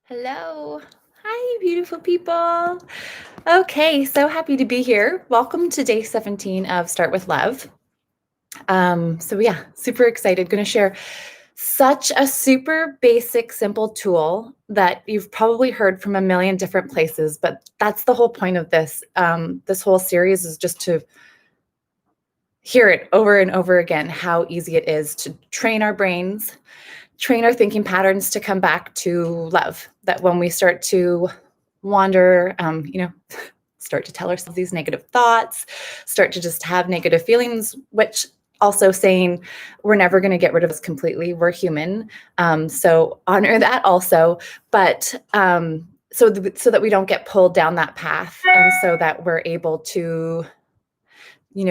Hello. Hi, beautiful people. Okay, so happy to be here. Welcome to day 17 of Start with Love. So super excited. Going to share such a super basic, simple tool that you've probably heard from a million different places, but that's the whole point of this. This whole series is just to hear it over and over again, how easy it is to train our brains, train our thinking patterns to come back to love. That when we start to wander, start to tell ourselves these negative thoughts, start to just have negative feelings, which also saying we're never going to get rid of this completely. We're human. So honor that also. But so that we don't get pulled down that path, and so that we're able to,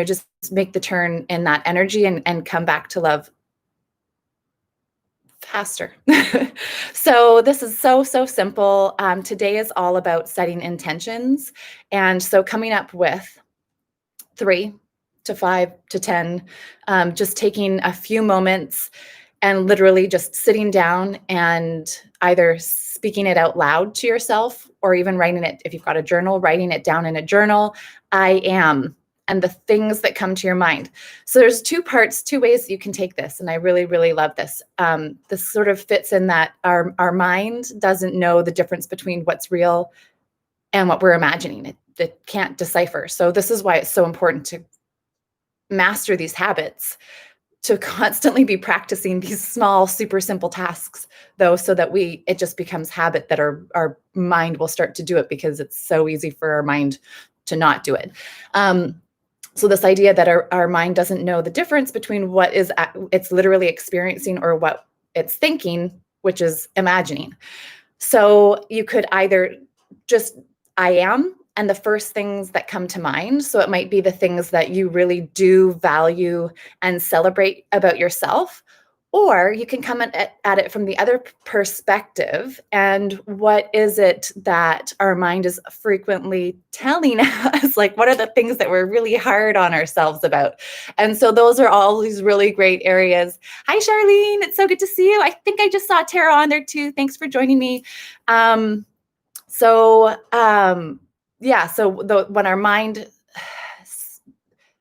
just make the turn in that energy and come back to love faster. So this is so simple. Today is all about setting intentions. And so coming up with 3 to 5 to 10, just taking a few moments and literally just sitting down and either speaking it out loud to yourself or even writing it, if you've got a journal, writing it down in a journal. I am, and the things that come to your mind. So there's two ways you can take this. And I really, really love this. This sort of fits in that our mind doesn't know the difference between what's real and what we're imagining. It can't decipher. So this is why it's so important to master these habits, to constantly be practicing these small, super simple tasks, though, so that it just becomes habit, that our mind will start to do it, because it's so easy for our mind to not do it. So this idea that our mind doesn't know the difference between what it's literally experiencing or what it's thinking, which is imagining. So you could either just, I am, and the first things that come to mind. So it might be the things that you really do value and celebrate about yourself. Or you can come at it from the other perspective. And what is it that our mind is frequently telling us? Like, what are the things that we're really hard on ourselves about? And so those are all these really great areas. Hi, Charlene. It's so good to see you. I think I just saw Tara on there too. Thanks for joining me. When our mind,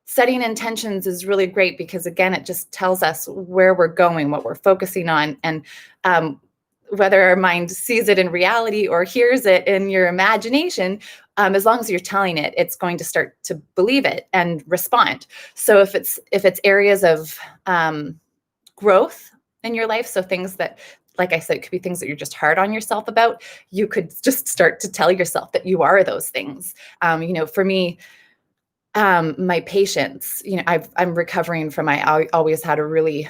setting intentions is really great, because again, it just tells us where we're going, what we're focusing on, and whether our mind sees it in reality or hears it in your imagination, as long as you're telling it, it's going to start to believe it and respond. So if it's areas of growth in your life, so things that, like I said, it could be things that you're just hard on yourself about, you could just start to tell yourself that you are those things. For me, my patience, I'm recovering from, I always had a really,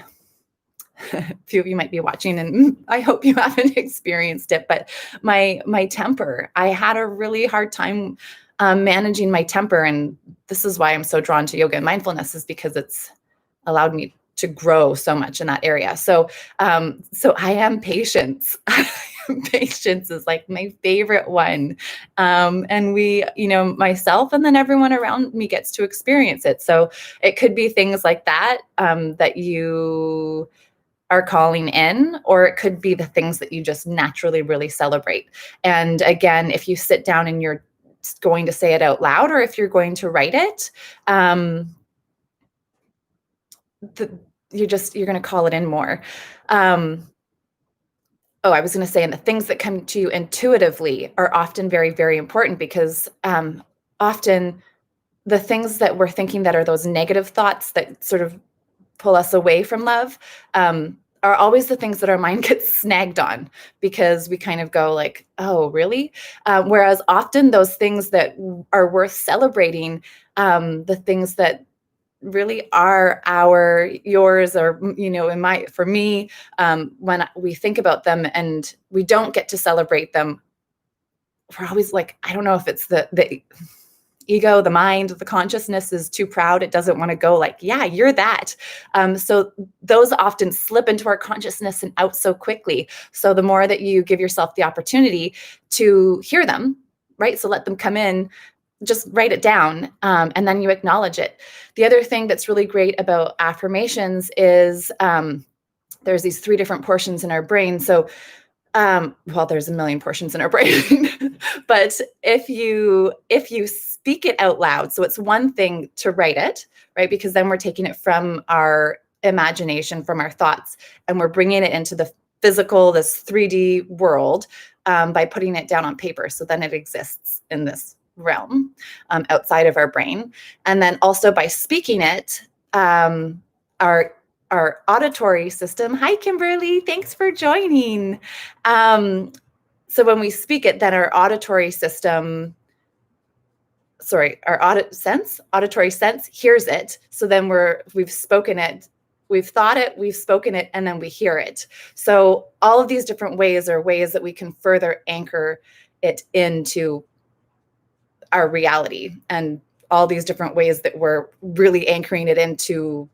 few of you might be watching, and I hope you haven't experienced it, but my temper, I had a really hard time managing my temper. And this is why I'm so drawn to yoga and mindfulness, is because it's allowed me to grow so much in that area. So I am patience. Patience is like my favorite one. And myself and then everyone around me gets to experience it. So it could be things like that, that you are calling in, or it could be the things that you just naturally really celebrate. And again, if you sit down and you're going to say it out loud, or if you're going to write it, you're going to call it in more. I was going to say, and the things that come to you intuitively are often very, very important, because often the things that we're thinking that are those negative thoughts that sort of pull us away from love, are always the things that our mind gets snagged on, because we kind of go like, oh, really? Whereas often those things that are worth celebrating, the things that really are yours, or for me, when we think about them and we don't get to celebrate them, we're always like, I don't know if it's the ego, the mind, the consciousness is too proud. It doesn't want to go like, yeah, you're that. So those often slip into our consciousness and out so quickly. So the more that you give yourself the opportunity to hear them, right? So let them come in, just write it down, and then you acknowledge it. The other thing that's really great about affirmations is there's these 3 different portions in our brain. So Well, there's a million portions in our brain, but if you speak it out loud, so it's one thing to write it, right? Because then we're taking it from our imagination, from our thoughts, and we're bringing it into the physical, this 3D world, by putting it down on paper. So then it exists in this realm, outside of our brain, and then also by speaking it, our our auditory system. Hi, Kimberly. Thanks for joining. So when we speak it, then our auditory system, sorry, our auditory sense hears it. So then we've spoken it, we've thought it, we've spoken it, and then we hear it. So all of these different ways are ways that we can further anchor it into our reality, and all these different ways that we're really anchoring it into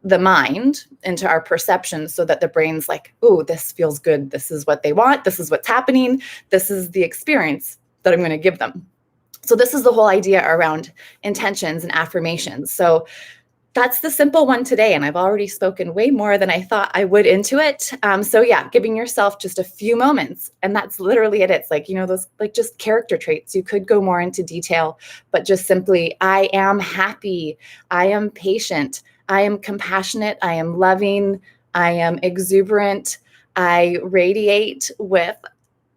the mind, into our perception, so that the brain's like, oh, this feels good. This is what they want. This is what's happening. This is the experience that I'm going to give them. So this is the whole idea around intentions and affirmations. So that's the simple one today. And I've already spoken way more than I thought I would into it. So yeah, giving yourself just a few moments. And that's literally it. It's like, those like just character traits. You could go more into detail, but just simply, I am happy. I am patient. I am compassionate. I am loving. I am exuberant. I radiate with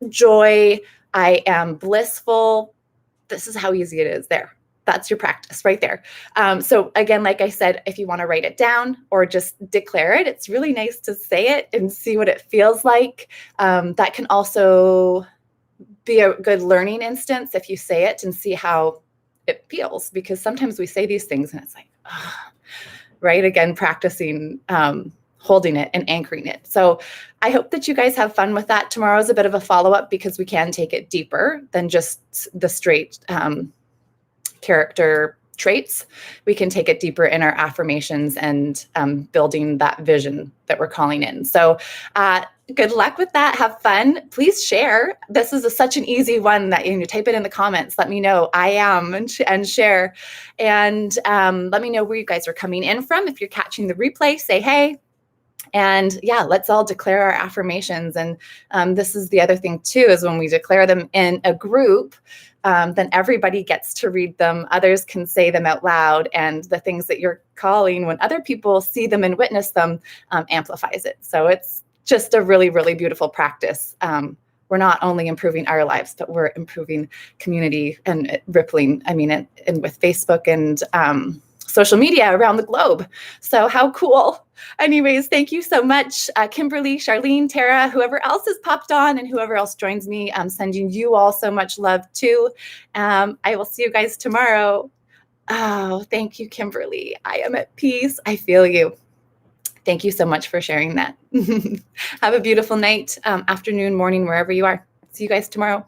joy. I am blissful. This is how easy it is there. That's your practice right there. So again, like I said, if you want to write it down or just declare it, it's really nice to say it and see what it feels like. That can also be a good learning instance if you say it and see how it feels, because sometimes we say these things and it's like, oh, right? Again, practicing holding it and anchoring it. So I hope that you guys have fun with that. Tomorrow is a bit of a follow-up because we can take it deeper than just the straight character traits. We can take it deeper in our affirmations and building that vision that we're calling in. So good luck with that. Have fun. Please share. This is such an easy one that you type it in the comments. Let me know I am and share. And let me know where you guys are coming in from. If you're catching the replay, say hey. And yeah, let's all declare our affirmations. And this is the other thing too, is when we declare them in a group, then everybody gets to read them. Others can say them out loud. And the things that you're calling, when other people see them and witness them, amplifies it. So it's just a really, really beautiful practice. We're not only improving our lives, but we're improving community and rippling, and with Facebook and social media around the globe. So how cool. Anyways, thank you so much, Kimberly, Charlene, Tara, whoever else has popped on and whoever else joins me. I'm sending you all so much love too. I will see you guys tomorrow. Oh, thank you, Kimberly. I am at peace. I feel you. Thank you so much for sharing that. Have a beautiful night, afternoon, morning, wherever you are. See you guys tomorrow.